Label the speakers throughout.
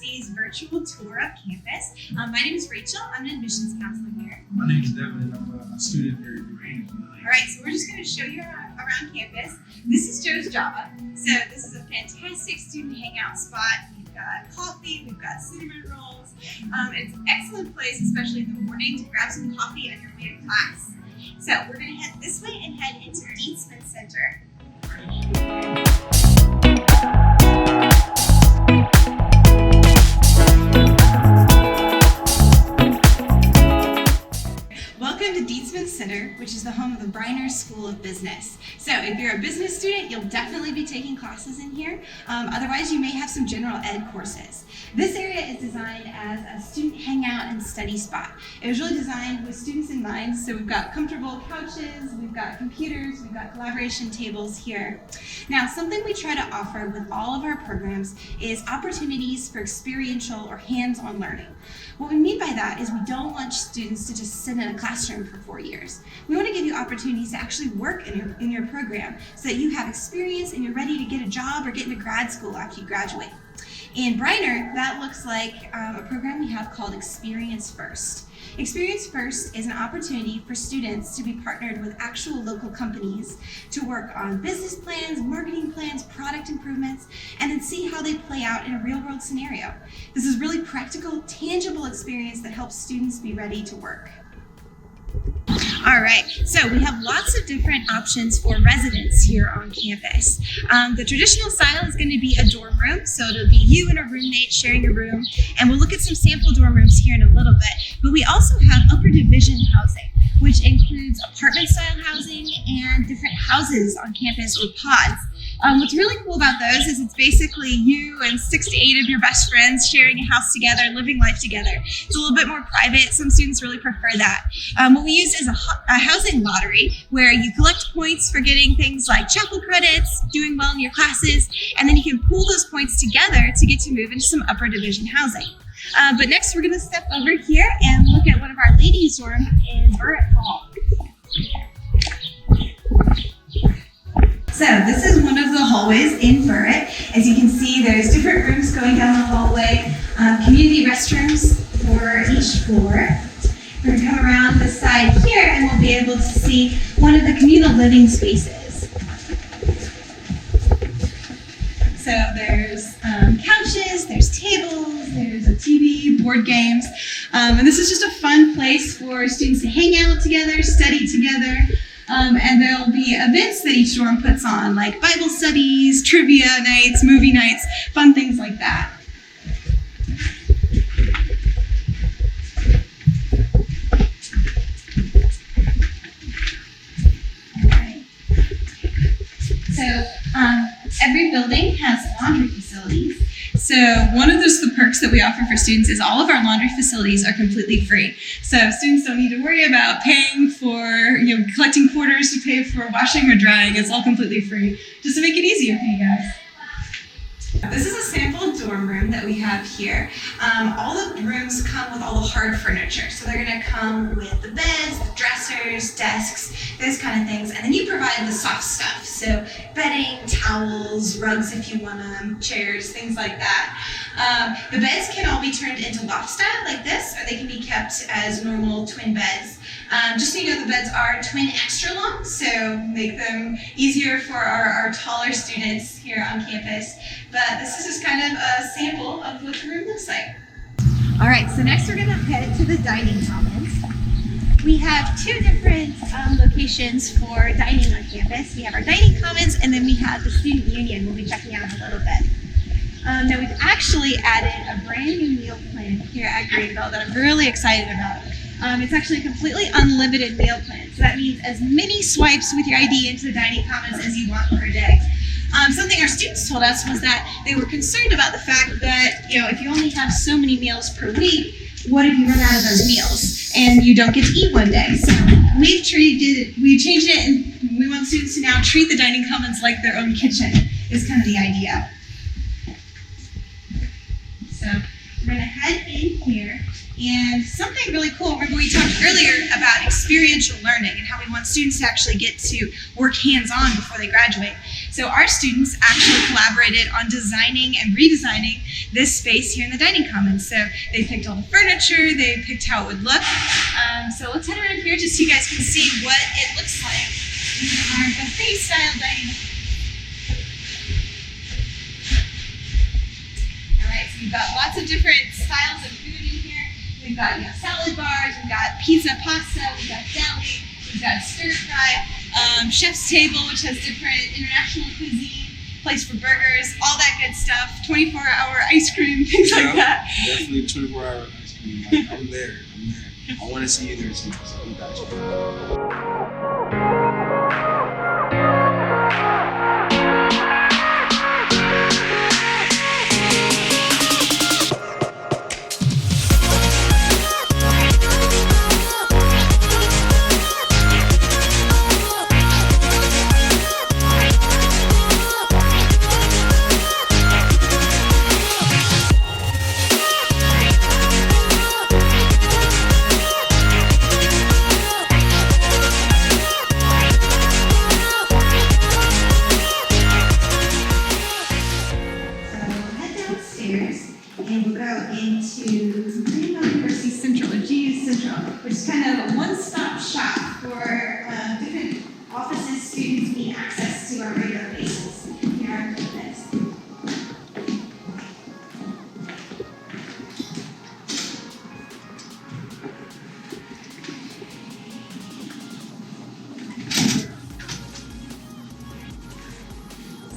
Speaker 1: today's virtual tour of campus. My name is Rachel. I'm an admissions counselor here.
Speaker 2: My name is Devin, and I'm a student here at Greenville.
Speaker 1: All right, so we're just going to show you around campus. This is Joe's Java. So this is a fantastic student hangout spot. We've got coffee, we've got cinnamon rolls. It's an excellent place, especially in the morning, to grab some coffee on your way to class. So we're going to head this way and head into Dietzman Center. Welcome to Dietzman Center, which is the home of the Briner School of Business. So if you're a business student, you'll definitely be taking classes in here. Otherwise, you may have some general ed courses. This area is designed as a student hangout and study spot. It was really designed with students in mind, so we've got comfortable couches, we've got computers, we've got collaboration tables here. Now, something we try to offer with all of our programs is opportunities for experiential or hands-on learning. What we mean by that is we don't want students to just sit in a classroom for 4 years. We want to give you opportunities to actually work in your program so that you have experience and you're ready to get a job or get into grad school after you graduate. In Briner, that looks like a program we have called Experience First. Experience First is an opportunity for students to be partnered with actual local companies to work on business plans, marketing plans, product improvements, and then see how they play out in a real-world scenario. This is really practical, tangible experience that helps students be ready to work. All right, so we have lots of different options for residence here on campus. The traditional style is going to be a dorm room, so it'll be you and a roommate sharing a room, and we'll look at some sample dorm rooms here in a little bit. But we also have upper division housing, which includes apartment-style housing and different houses on campus or pods. What's really cool about those is it's basically you and 6 to 8 of your best friends sharing a house together, living life together. It's a little bit more private. Some students really prefer that. What we use is a housing lottery where you collect points for getting things like chapel credits, doing well in your classes, and then you can pool those points together to get to move into some upper division housing. But next we're going to step over here and look at one of our ladies' dorms in Burritt Hall. So this is one of the hallways in Burritt. As you can see, there's different rooms going down the hallway, community restrooms for each floor. We're going to come around this side here and we'll be able to see one of the communal living spaces. So there's couches, there's tables, there's a TV, board games, and this is just a fun place for students to hang out together, study together. And there'll be events that each dorm puts on, like Bible studies, trivia nights, movie nights, fun things like that. All right. So every building has laundry facilities. So one of the perks that we offer for students is all of our laundry facilities are completely free. So students don't need to worry about paying for, collecting quarters to pay for washing or drying. It's all completely free, just to make it easier for you guys. This is a sample dorm room that we have here. All the rooms come with all the hard furniture. So they're going to come with the beds, the dressers, desks, those kind of things. And then you provide the soft stuff. So bedding, towels, rugs if you want them, chairs, things like that. The beds can all be turned into loft style like this, or they can be kept as normal twin beds. Just so you know, the beds are twin extra long, so make them easier for our taller students here on campus. But this is just kind of a sample of what the room looks like. All right, so next we're going to head to the dining commons. We have 2 different locations for dining on campus. We have our dining commons, and then we have the student union we'll be checking out in a little bit. Now we've actually added a brand new meal plan here at Greenville that I'm really excited about. It's actually a completely unlimited meal plan. So that means as many swipes with your ID into the dining commons as you want per day. Something our students told us was that they were concerned about the fact that, if you only have so many meals per week, what if you run out of those meals and you don't get to eat one day? So we've changed it, and we want students to now treat the dining commons like their own kitchen is kind of the idea. So we're going to head in here. And something really cool, remember we talked earlier about experiential learning and how we want students to actually get to work hands-on before they graduate. So our students actually collaborated on designing and redesigning this space here in the dining commons. So they picked all the furniture, they picked how it would look. So let's head around here just so you guys can see what it looks like in our buffet style dining room. Alright, so we've got lots of different styles of food in here. We've got salad bars, we've got pizza, pasta, we've got deli, we've got stir fry, chef's table, which has different international cuisine, place for burgers, all that good stuff, 24-hour ice cream, things like that.
Speaker 2: Definitely 24-hour ice cream. Like, I'm there. I want to see you there too, so we got you.
Speaker 1: And we'll go into Greenville University Central, or GU Central, which is kind of a one-stop shop for different offices students need access to on a regular basis here on campus.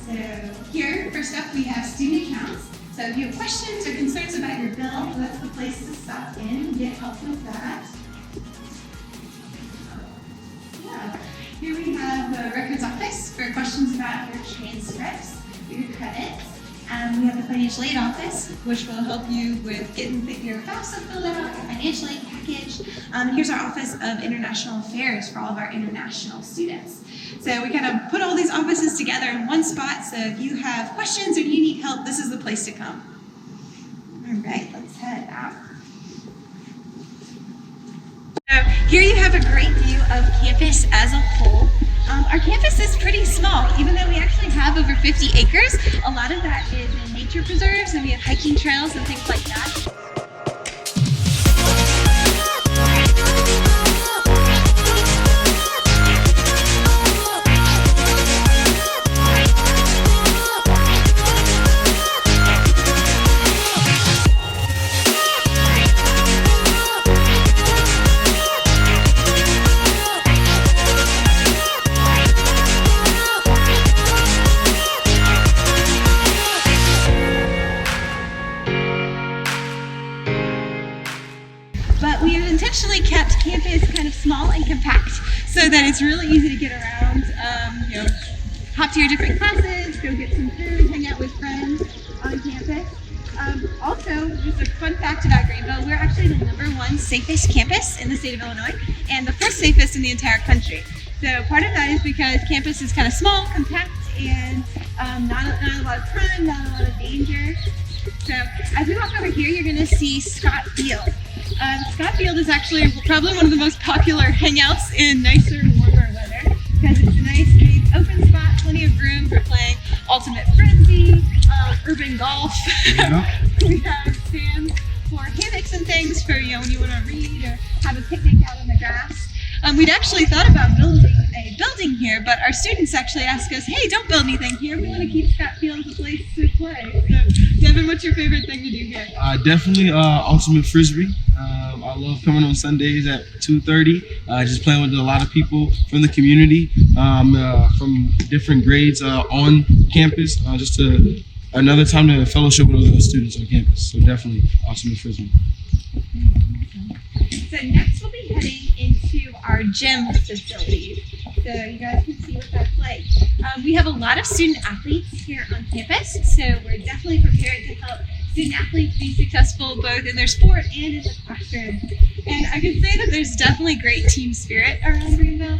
Speaker 1: So here, first up, we have student accounts. So if you have questions or concerns about your bill, that's the place to stop in and get help with that. Yeah. Here we have the records office for questions about your transcripts, your credits. We have the financial aid office, which will help you with getting your FAFSA filled out, your financial aid package. Here's our Office of International Affairs for all of our international students. So we kind of put all these offices together in one spot, so if you have questions or you need help, this is the place to come. All right, let's head out. So here you have a great view of campus as a whole. Our campus is pretty small, even though we actually have over 50 acres. A lot of that is in nature preserves, and we have hiking trails and things like that. But we have intentionally kept campus kind of small and compact so that it's really easy to get around, hop to your different classes, go get some food, hang out with friends on campus. Also, just a fun fact about Greenville, we're actually the #1 safest campus in the state of Illinois and the 1st safest in the entire country. So part of that is because campus is kind of small, compact, and not a lot of crime, not a lot of danger. So as we walk over here, you're going to see Scott Field. Scott Field is actually probably one of the most popular hangouts in nicer, warmer weather because it's a nice, big, open spot, plenty of room for playing ultimate frisbee, urban golf.
Speaker 2: Yeah.
Speaker 1: We have stands for hammocks and things for when you want to read or have a picnic out on the grass. We'd actually thought about building a building here, but our students actually asked us, hey, don't build anything here. We want to keep Scott Field as a place to play. So, Devin, what's your favorite thing to do here?
Speaker 2: Definitely ultimate frisbee. I love coming on Sundays at 2:30, just playing with a lot of people from the community, from different grades on campus, just another time to fellowship with other students on campus. So definitely ultimate frisbee.
Speaker 1: So next we'll be heading into our gym facilities. So you guys can see what that's like. We have a lot of student athletes here on campus, so we're definitely prepared to help student athletes be successful both in their sport and in the classroom. And I can say that there's definitely great team spirit around Greenville.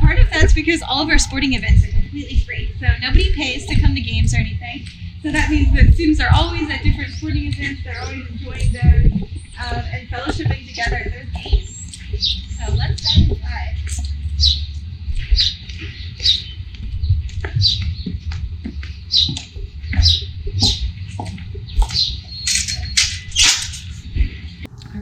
Speaker 1: Part of that's because all of our sporting events are completely free, so nobody pays to come to games or anything. So that means that students are always at different sporting events, they're always enjoying those and fellowshipping together at those games. So let's dive inside.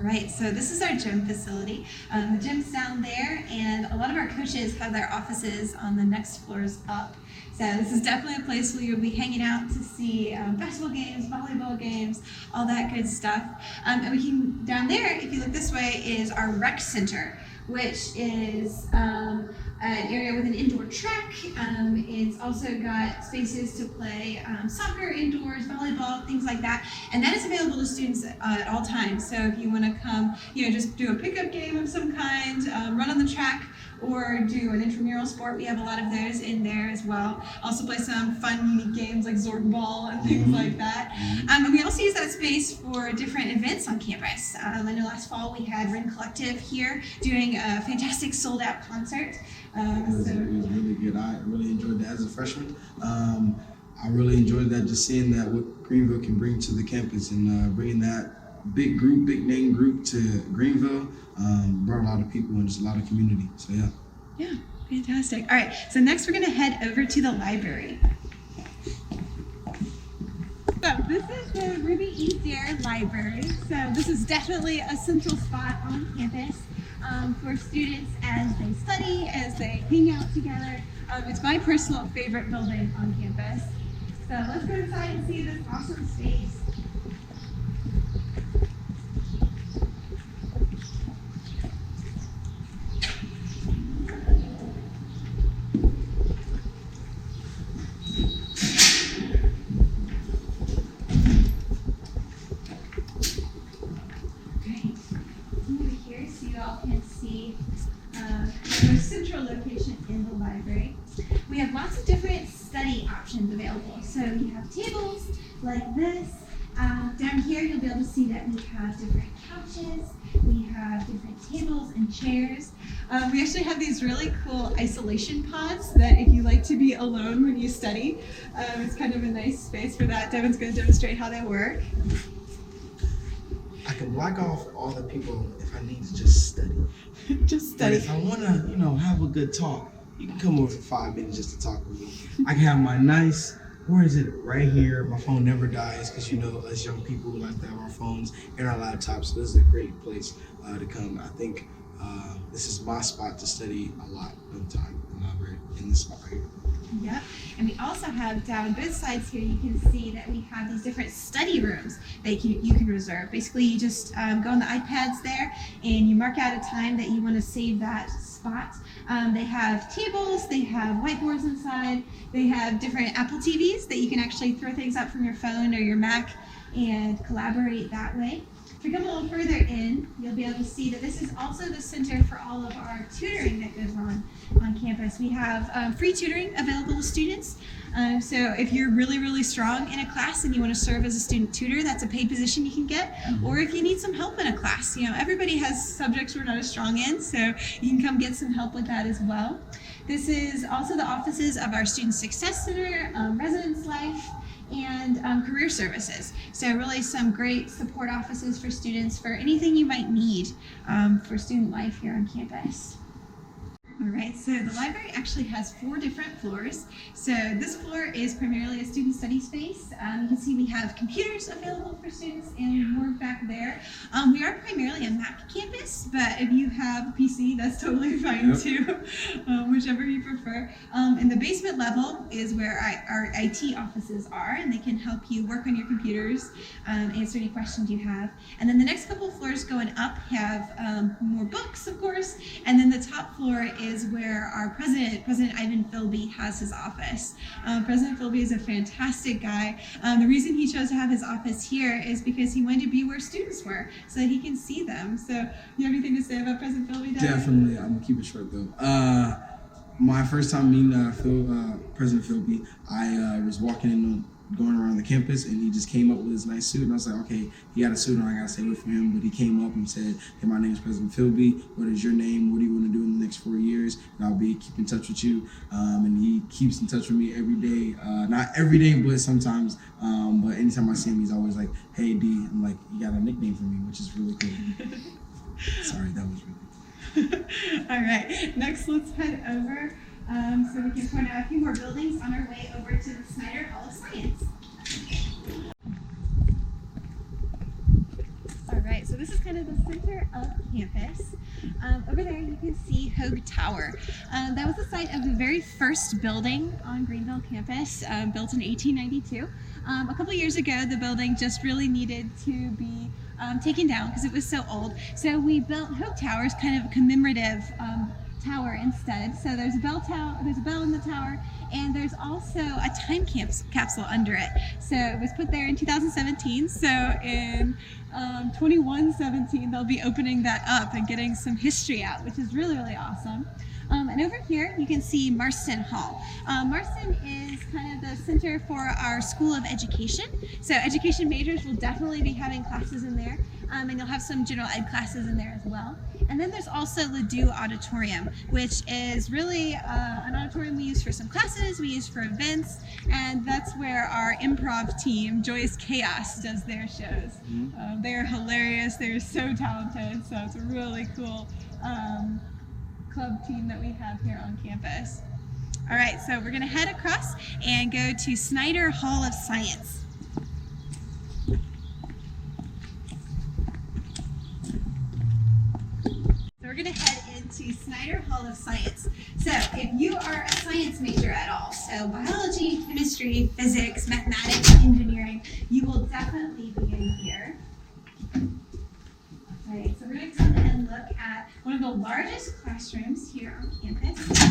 Speaker 1: right, so this is our gym facility. The gym's down there, and a lot of our coaches have their offices on the next floors up. So this is definitely a place where you'll be hanging out to see basketball games, volleyball games, all that good stuff. And we can, down there, if you look this way, is our rec center, which is an area with an indoor track. It's also got spaces to play soccer indoors, volleyball, things like that. And that is available to students at all times. So if you want to come, just do a pickup game of some kind, run on the track, or do an intramural sport, we have a lot of those in there as well. Also play some fun, unique games like Zorg Ball and things like that. And we also use that space for different events on campus. I know last fall we had Ring Collective here doing a fantastic sold-out concert.
Speaker 3: It was really good. I really enjoyed that as a freshman. I really enjoyed that, just seeing that what Greenville can bring to the campus, and bringing that big name group to Greenville brought a lot of people and just a lot of community. So yeah.
Speaker 1: Yeah, fantastic. All right, so next we're gonna head over to the library. So this is the Ruby E. Dare Library. So this is definitely a central spot on campus for students as they study, as they hang out together. It's my personal favorite building on campus. So let's go inside and see this awesome space. Central location in the library. We have lots of different study options available. So you have tables like this. Down here you'll be able to see that we have different couches, we have different tables and chairs. We actually have these really cool isolation pods that if you like to be alone when you study, it's kind of a nice space for that. Devin's going to demonstrate how they work.
Speaker 3: I can block off all the people if I need to just study.
Speaker 1: Just study.
Speaker 3: But if I want to, have a good talk, you can come over for 5 minutes just to talk with me. I can have my nice, where is it? Right here. My phone never dies because, us young people like to have our phones and our laptops. So this is a great place to come. I think this is my spot to study a lot of the time in the library, in this spot right here.
Speaker 1: Yep, and we also have down both sides here, you can see that we have these different study rooms that you can reserve. Basically, you just go on the iPads there and you mark out a time that you want to save that spot. They have tables, they have whiteboards inside, they have different Apple TVs that you can actually throw things up from your phone or your Mac and collaborate that way. If we come a little further in, you'll be able to see that this is also the center for all of our tutoring that goes on campus. We have free tutoring available to students. So if you're really, really strong in a class and you want to serve as a student tutor, that's a paid position you can get. Or if you need some help in a class, everybody has subjects we're not as strong in, so you can come get some help with that as well. This is also the offices of our Student Success Center, Residence Life, and career services. So really some great support offices for students for anything you might need for student life here on campus. All right, so the library actually has 4 different floors. So this floor is primarily a student study space. You can see we have computers available for students and more back there. We are primarily a Mac campus, but if you have a PC, that's totally fine too, whichever you prefer. And the basement level is where our IT offices are, and they can help you work on your computers, answer any questions you have. And then the next couple of floors going up have more books, of course, and then the top floor is where our President Ivan Philby has his office. President Philby is a fantastic guy. The reason he chose to have his office here is because he wanted to be where students were so that he can see them. So you have anything to say about President Philby, Dad?
Speaker 3: Definitely. I'm going to keep it short though. My first time meeting President Philby, I was walking in going around the campus, and he just came up with his nice suit, and I was like, okay, he got a suit on, I gotta stay away from him. But he came up and said, hey, my name is President Philby. What is your name? What do you want to do in the next 4 years? And I'll keep in touch with you. And he keeps in touch with me every day. Not every day, but sometimes. But anytime I see him, he's always like, hey, D. I'm like, you got a nickname for me, which is really cool. Sorry, that was really cool.
Speaker 1: All right, next let's head over so we can point out a few more buildings on our way over to the Snyder Hall of Science. All right, so So this is kind of the center of campus. Over there you can see Hogue Tower. That was the site of the very first building on Greenville campus, built in 1892. A couple years ago, the building just really needed to be taken down because it was so old. So we built Hogue Tower as kind of a commemorative tower instead. So there's a bell in the tower, and there's also a time capsule under it. So it was put there in 2017. So in 2117, they'll be opening that up and getting some history out, which is really, really awesome. And over here, you can see Marston Hall. Marston is kind of the center for our School of Education. So education majors will definitely be having classes in there, and you'll have some general ed classes in there as well. And then there's also Ladue Auditorium, which is really an auditorium we use for some classes, we use for events, and that's where our improv team, Joyous Chaos, does their shows. They're hilarious, they're so talented, so it's a really cool club team that we have here on campus. All right, so we're gonna head across and go to Snyder Hall of Science. We're going to head into Snyder Hall of Science. So if you are a science major at all, so biology, chemistry, physics, mathematics, engineering, you will definitely be in here. All right, so we're going to come and look at one of the largest classrooms here on campus.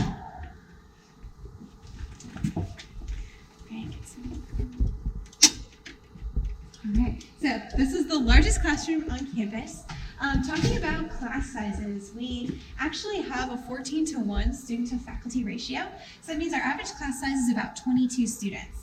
Speaker 1: All right, so this is the largest classroom on campus. Talking about class sizes, we actually have a 14-to-1 student to faculty ratio. So that means our average class size is about 22 students.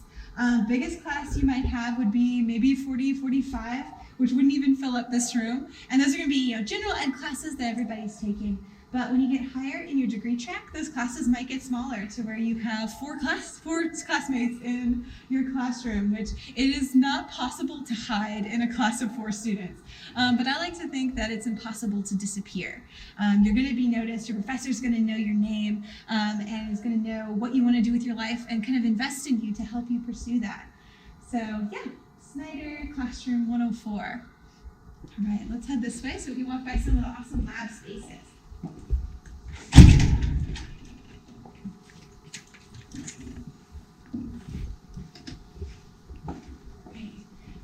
Speaker 1: Biggest class you might have would be maybe 40, 45, which wouldn't even fill up this room. And those are gonna be general ed classes that everybody's taking. But when you get higher in your degree track, those classes might get smaller to where you have four classmates in your classroom, which it is not possible to hide in a class of 4 students. But I like to think that it's impossible to disappear. You're gonna be noticed, your professor's gonna know your name, and is gonna know what you wanna do with your life and kind of invest in you to help you pursue that. So yeah, Snyder Classroom 104. All right, let's head this way so we can walk by some of the awesome lab spaces.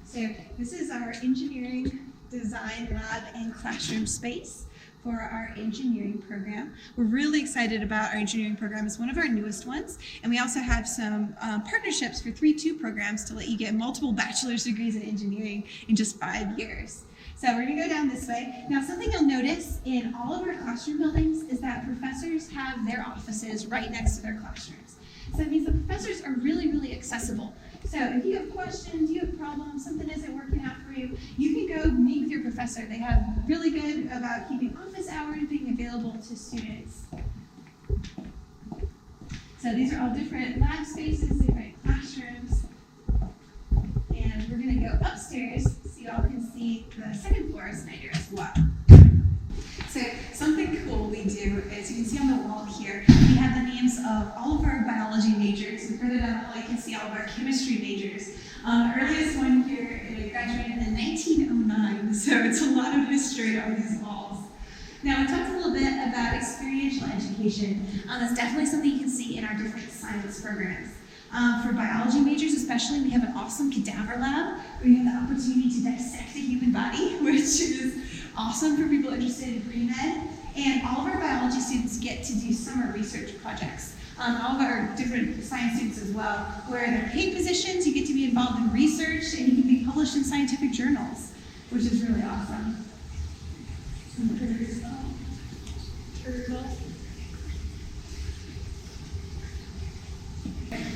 Speaker 1: So this is our engineering design lab and classroom space for our engineering program. We're really excited about our engineering program. It's one of our newest ones. And we also have some partnerships for 3-2 programs to let you get multiple bachelor's degrees in engineering in just 5 years. So we're gonna go down this way. Now something you'll notice in all of our classroom buildings is that professors have their offices right next to their classrooms. So that means the professors are really, really accessible. So if you have questions, you have problems, something isn't working out for you, you can go meet with your professor. They have really good about keeping office hours, being available to students. So these are all different lab spaces, different classrooms. And we're gonna go upstairs so you all can see the second floor of Snyder as well. So something cool we do is, you can see on the wall here, we have the names of all of our biology majors, and further down the hall you can see all of our chemistry majors. The earliest one here graduated in 1909, so it's a lot of history on these walls. Now we talked a little bit about experiential education. That's definitely something you can see in our different science programs. For biology majors especially, we have an awesome cadaver lab where you have the opportunity to dissect the human body, which is awesome for people interested in pre-med. And all of our biology students get to do summer research projects. All of our different science students as well, where they're paid positions, you get to be involved in research, and you can be published in scientific journals, which is really awesome. Turtle.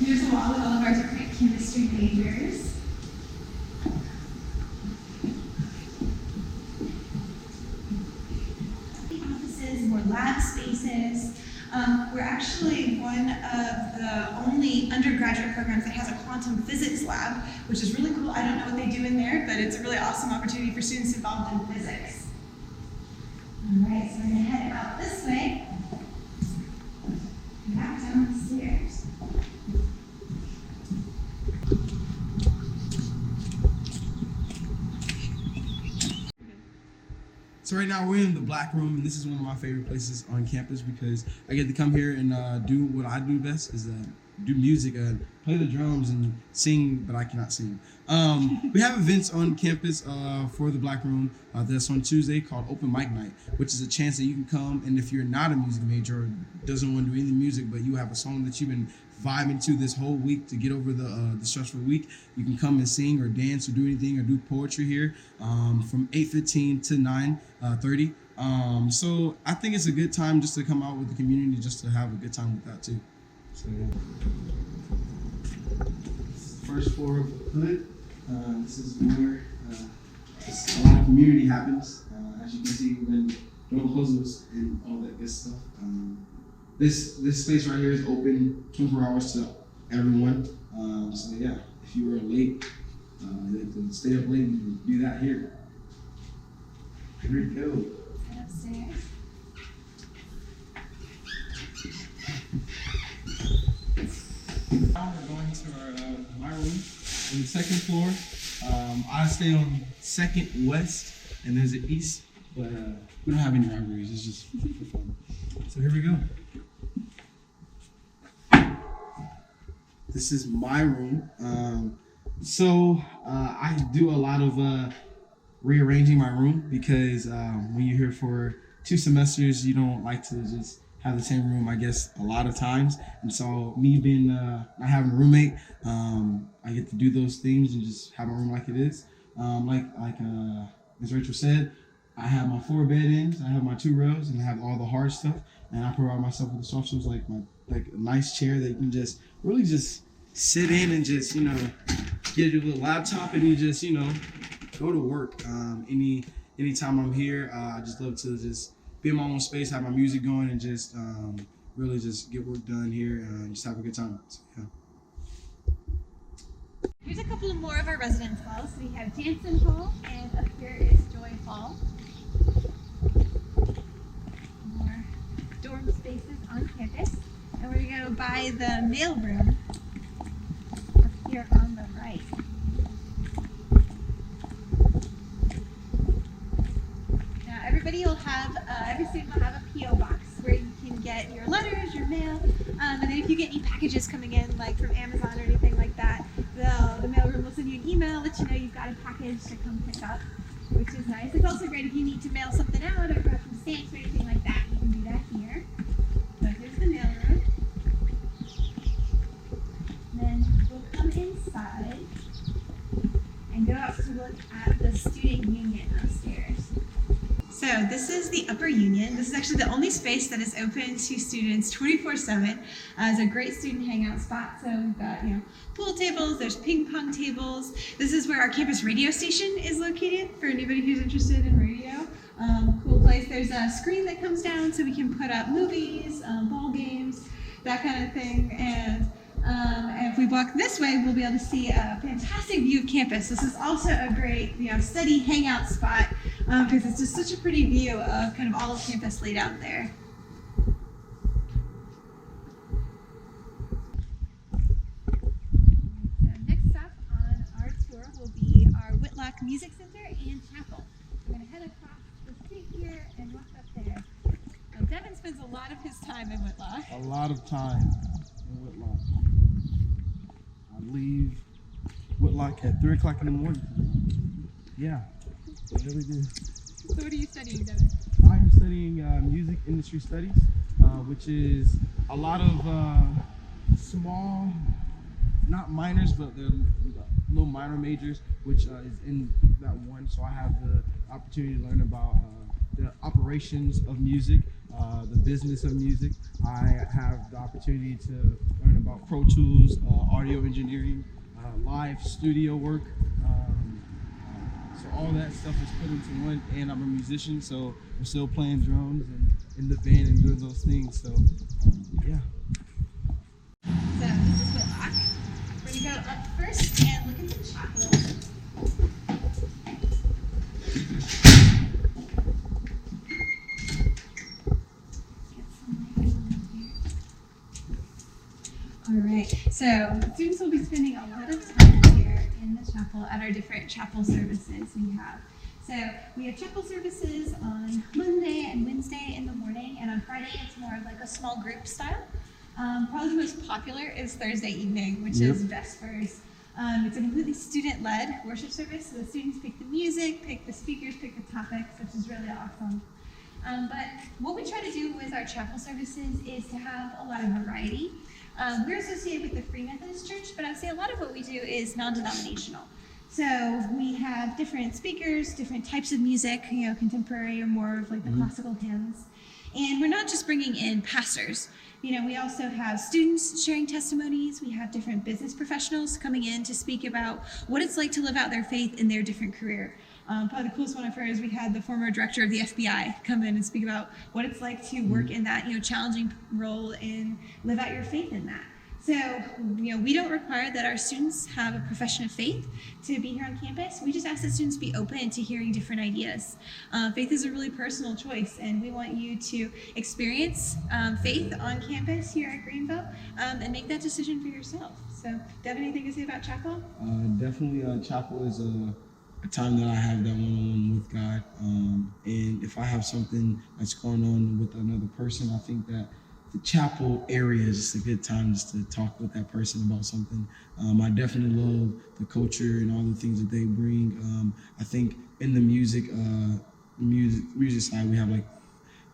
Speaker 1: Here's a wall with all of our different chemistry majors. Offices, more lab spaces. We're actually one of the only undergraduate programs that has a quantum physics lab, which is really cool. I don't know what they do in there, but it's a really awesome opportunity for students involved in physics. All right, so we're gonna head out this way, and back down the stairs.
Speaker 3: So right now we're in the Black Room, and this is one of my favorite places on campus because I get to come here and do what I do best, is do music, play the drums and sing, but I cannot sing. We have events on campus for the Black Room that's on Tuesday called Open Mic Night, which is a chance that you can come, and if you're not a music major or doesn't want to do any music, but you have a song that you've been vibing to this whole week to get over the stressful week, you can come and sing or dance or do anything or do poetry here from 8:15 to 9:30. So I think it's a good time just to come out with the community, just to have a good time with that too. So yeah. First floor of the hood. This is where a lot of community happens. As you can see, we've been doing puzzles and all that good stuff. This space right here is open 24 hours to everyone. So yeah, if you were late, you have to stay up late and do that here. Here we go.
Speaker 1: Upstairs.
Speaker 3: Now we're going to my room on the second floor. I stay on second west, and there's an east, but we don't have any rivalries. It's just for fun. So here we go. This is my room. I do a lot of rearranging my room because when you're here for 2 semesters, you don't like to just have the same room, I guess, a lot of times. And so me being not having a roommate, I get to do those things and just have my room like it is. Like as Rachel said, I have my 4 bed-ins, I have my 2 rows, and I have all the hard stuff. And I provide myself with the soft shoes, like a nice chair that you can just really just sit in and just, get your little laptop and you just, go to work. Anytime I'm here, I just love to just be in my own space, have my music going, and just really just get work done here and just have a good time. So, yeah.
Speaker 1: Here's a couple of more of our residence halls. We have Jansen Hall, and up here is Joy Hall. More dorm spaces on campus. And we're going to go by the mail room up here on the right. Now everybody will have, every student will have a P.O. box where you can get your letters, your mail, and then if you get any packages coming in, like from Amazon or anything like that, the mailroom will send you an email, let you know you've got a package to come pick up, which is nice. It's also great if you need to mail something out or grab some stamps or anything like that. You can do that here. So here's the mailroom. Then we'll come inside and go out to look at the student union upstairs. So this is the upper union. This is actually the only space that is open to students 24/7. It's a great student hangout spot. So we've got, pool tables, there's ping pong tables. This is where our campus radio station is located for anybody who's interested in radio. Cool place. There's a screen that comes down so we can put up movies, ball games, that kind of thing. And if we walk this way, we'll be able to see a fantastic view of campus. This is also a great, study hangout spot because it's just such a pretty view of kind of all of campus laid out there. So next stop on our tour will be our Whitlock Music Center and Chapel. We're going to head across the street here and walk up there. Now, Devin spends a lot of his time in Whitlock.
Speaker 3: A lot of time in Whitlock. I leave Whitlock at 3 o'clock in the morning. Yeah, I really do.
Speaker 1: So what are you studying, Devin?
Speaker 3: I am studying music industry studies, which is a lot of small, not minors, but they're little minor majors, which is in that one. So I have the opportunity to learn about the operations of music, the business of music. I have the opportunity to learn about Pro Tools, audio engineering, live studio work. So all that stuff is put into one, and I'm a musician, so I'm still playing drums and in the band and doing those things. So yeah.
Speaker 1: So this is Whitlock. We're gonna go up first and look at the chapel. All right, so students will be spending a lot of time here in the chapel at our different chapel services. We have So we have chapel services on Monday and Wednesday in the morning, and on Friday it's more of like a small group style. Probably the most popular is Thursday evening, which is Vespers. It's a completely student-led worship service, so the students pick the music, pick the speakers, pick the topics, which is really awesome. But what we try to do with our chapel services is to have a lot of variety. We're associated with the Free Methodist Church, but I'd say a lot of what we do is non-denominational. So we have different speakers, different types of music, contemporary or more of like the classical hymns. And we're not just bringing in pastors. We also have students sharing testimonies. We have different business professionals coming in to speak about what it's like to live out their faith in their different career. Probably the coolest one I've heard is we had the former director of the FBI come in and speak about what it's like to work in that challenging role and live out your faith in that. So, we don't require that our students have a profession of faith to be here on campus. We just ask that students be open to hearing different ideas. Faith is a really personal choice, and we want you to experience faith on campus here at Greenville and make that decision for yourself. So, do you have anything to say about chapel?
Speaker 3: Definitely, chapel is a time that I have that one-on-one with God. And if I have something that's going on with another person, I think that the chapel area is just a good time just to talk with that person about something. I definitely love the culture and all the things that they bring. I think in the music side, we have like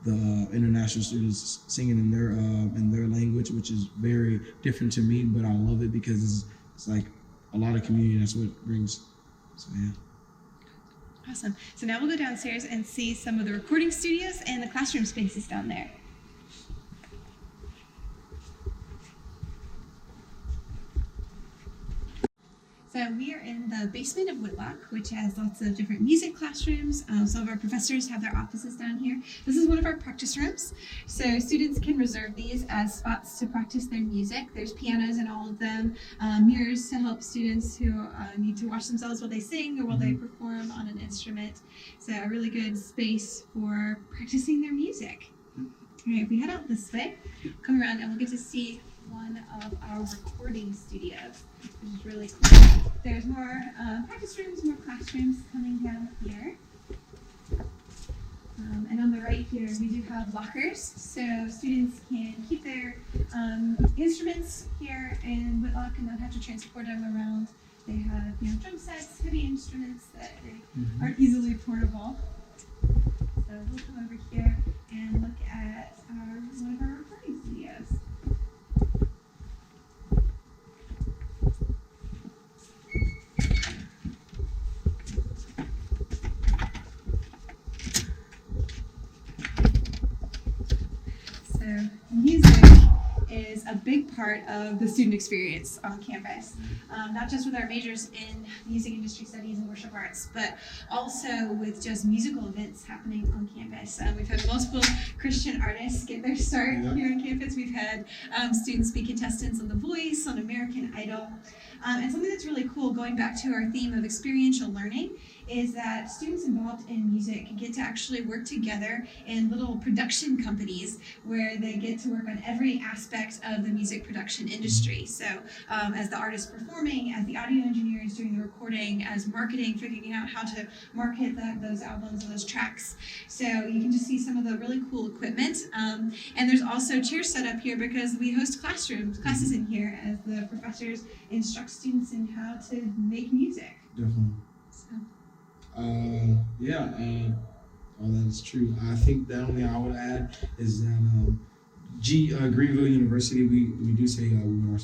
Speaker 3: the international students singing in their language, which is very different to me, but I love it because it's like a lot of community. That's what it brings. So yeah.
Speaker 1: Awesome. So now we'll go downstairs and see some of the recording studios and the classroom spaces down there. So we are in the basement of Whitlock, which has lots of different music classrooms. Some of our professors have their offices down here. This is one of our practice rooms. So students can reserve these as spots to practice their music. There's pianos in all of them, mirrors to help students who need to watch themselves while they sing or while they perform on an instrument. So a really good space for practicing their music. All right, if we head out this way, come around and we'll get to see one of our recording studios, which is really cool. There's more practice rooms, more classrooms coming down here. And on the right here, we do have lockers, so students can keep their instruments here in Whitlock and not have to transport them around. They have drum sets, heavy instruments that are easily portable. So we'll come over here and look at one of our recording studios. So music is a big part of the student experience on campus, not just with our majors in music industry studies and worship arts, but also with just musical events happening on campus. We've had multiple Christian artists get their start here on campus. We've had students be contestants on The Voice, on American Idol. And something that's really cool, going back to our theme of experiential learning, is that students involved in music get to actually work together in little production companies where they get to work on every aspect of the music production industry. So as the artist performing, as the audio engineers doing the recording, as marketing, figuring out how to market those albums and those tracks. So you can just see some of the really cool equipment. And there's also chairs set up here because we host classes in here as the professors instruct students in how to make music.
Speaker 3: Definitely.
Speaker 1: So.
Speaker 3: All that is true. I think the only thing I would add is that Greenville University, we do say they want our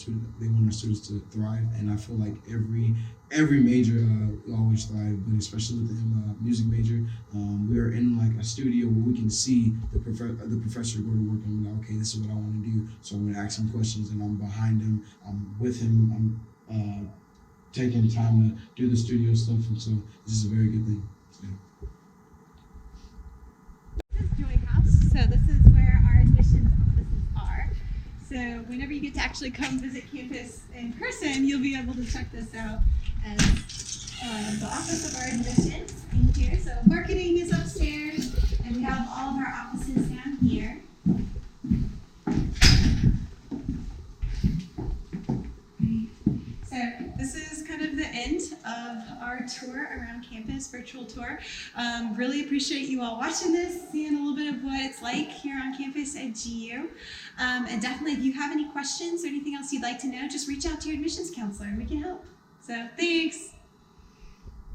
Speaker 3: students to thrive, and I feel like every major always thrive, but especially with the music major, we are in like a studio where we can see the professor go to work and we're like, okay, this is what I want to do, so I'm going to ask him questions, and I'm behind him, I'm with him, I'm taking time to do the studio stuff, and so this is a very good thing. So.
Speaker 1: This is Joy House, so this is where our admissions offices are. So whenever you get to actually come visit campus in person, you'll be able to check this out as the office of our admissions in here. So marketing is upstairs, and we have all of our offices down here. So this is kind of the end of of our tour around campus, virtual tour. Really appreciate you all watching this, seeing a little bit of what it's like here on campus at GU. And definitely, if you have any questions or anything else you'd like to know, just reach out to your admissions counselor and we can help. So thanks.